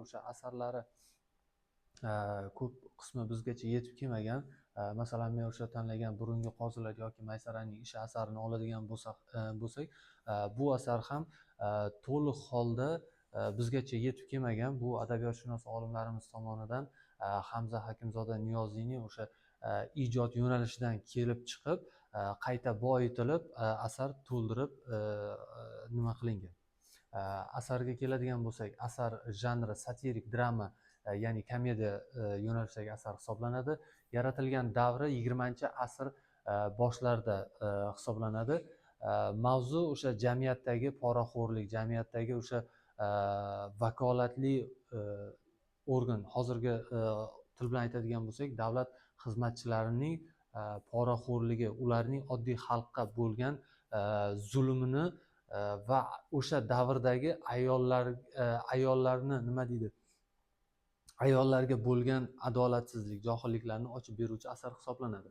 o'sha asarlari ko'p qismi bizgacha yetib kelmagan. Masalan, men o'sha tanlagan burungi qozilar yoki Maysaraning ishi asarini oladigan bo'lsak, bu asar ham to'liq holda bizgacha yetib kelmagan. Bu adabiyotshunos olimlarimiz tomonidan Hamza Hakimzoda Niyoziyning o'sha ijod yo'nalishidan kelib chiqib, qayta boyitilib, asar to'ldirib nima qilingan. Asarga keladigan bo'lsak, asar janri satirik drama, ya'ni komediya yo'nalishidagi asar hisoblanadi. Yaratilgan davri 20-asr boshlarida hisoblanadi. Mavzu o'sha jamiyatdagi poraxo'rlik, jamiyatdagi o'sha vakolatli organ, hozirgi til bilan aytadigan bo'lsak, davlat xizmatchilarining poraxo'rligi, ularning oddiy xalqqa bo'lgan zulmini va o'sha davrdagi ayollarni nima deydi, ayollarga bo'lgan adolatsizlik, johilliklarni ochib beruvchi asar hisoblanadi.